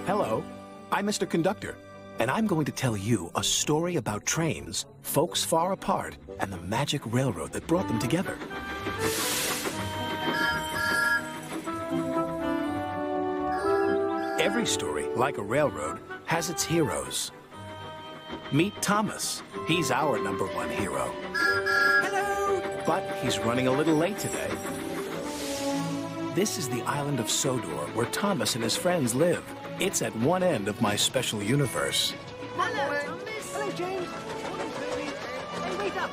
Hello, I'm Mr. Conductor, and I'm going to tell you a story about trains, folks far apart, and the magic railroad that brought them together. Every story, like a railroad, has its heroes. Meet Thomas. He's our #1 hero. Hello! But he's running a little late today. This is the island of Sodor, where Thomas and his friends live. It's at one end of my special universe. Hello, Thomas! Hello, James! Morning, Ruby! Hey, wake up!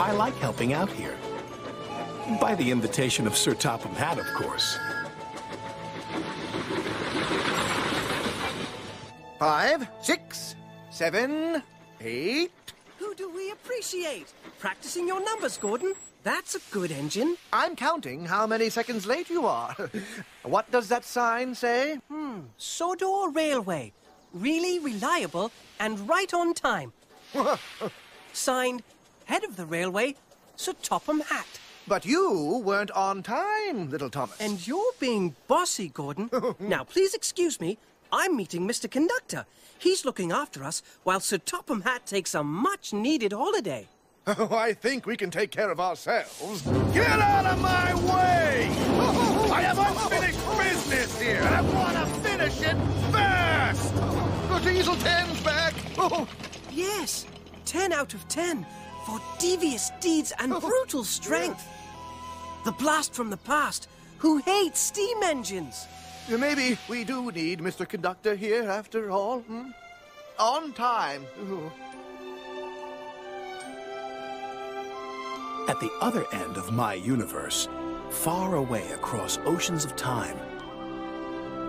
I like helping out here. By the invitation of Sir Topham Hatt, of course. 5, 6, 7, 8. Who do we appreciate? Practicing your numbers, Gordon. That's a good engine. I'm counting how many seconds late you are. What does that sign say? Sodor Railway. Really reliable and right on time. Signed, Head of the Railway, Sir Topham Hatt. But you weren't on time, little Thomas. And you're being bossy, Gordon. Now, please excuse me. I'm meeting Mr. Conductor. He's looking after us while Sir Topham Hatt takes a much-needed holiday. Oh, I think we can take care of ourselves. Get out of my way! I have unfinished business here, and I want to finish it fast! The Diesel 10's back! Oh. Yes, 10 out of 10 for devious deeds and brutal strength. The blast from the past, who hates steam engines. Maybe we do need Mr. Conductor here after all. On time. At the other end of my universe, far away across oceans of time,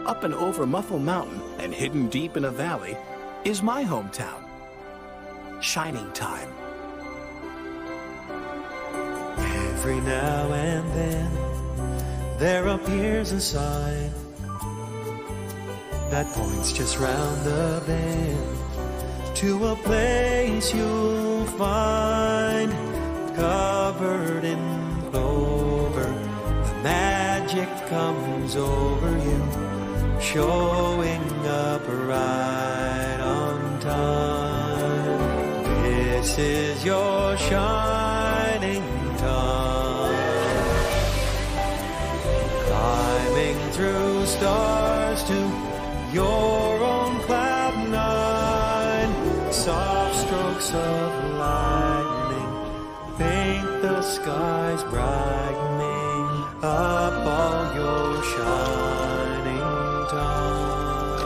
up and over Muffle Mountain and hidden deep in a valley, is my hometown, Shining Time. Every now and then, there appears a sign that points just round the bend to a place you'll find covered in clover. The magic comes over you, showing up right on time. This is your shining time, climbing through stars to your own cloud nine. Soft strokes of lightning paint the skies brightening up all your shining time.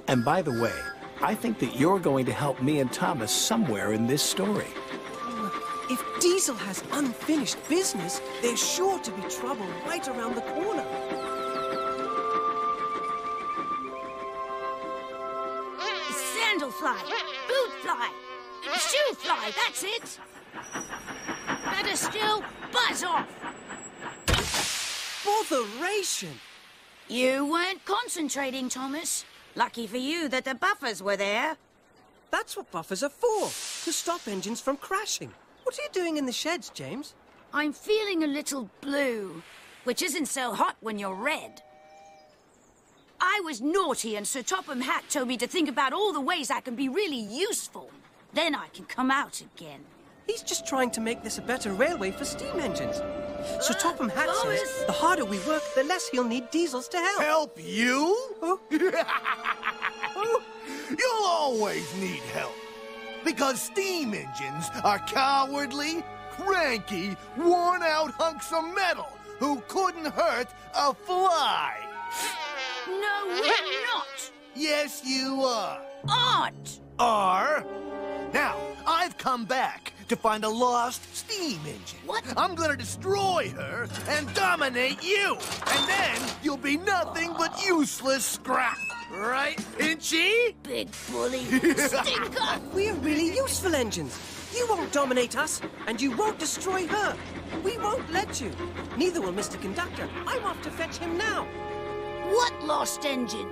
And by the way, I think that you're going to help me and Thomas somewhere in this story. If Diesel has unfinished business, there's sure to be trouble right around the corner. Sandal fly, boot fly, shoe fly, that's it. Better still, buzz off. Botheration! You weren't concentrating, Thomas. Lucky for you that the buffers were there. That's what buffers are for, to stop engines from crashing. What are you doing in the sheds, James? I'm feeling a little blue, which isn't so hot when you're red. I was naughty and Sir Topham Hatt told me to think about all the ways I can be really useful. Then I can come out again. He's just trying to make this a better railway for steam engines. Sir Topham Hatt says the harder we work, the less he'll need Diesels to help. Help you? Huh? You'll always need help. Because steam engines are cowardly, cranky, worn-out hunks of metal who couldn't hurt a fly. No, we're not. Yes, you are. Aren't. Are. Now, I've come back to find a lost steam engine. What? I'm gonna destroy her and dominate you. And then you'll be nothing but useless scrap. Right, Pinchy? Big bully. Stinker. We're really useful engines. You won't dominate us, and you won't destroy her. We won't let you. Neither will Mr. Conductor. I'm off to fetch him now. What lost engine?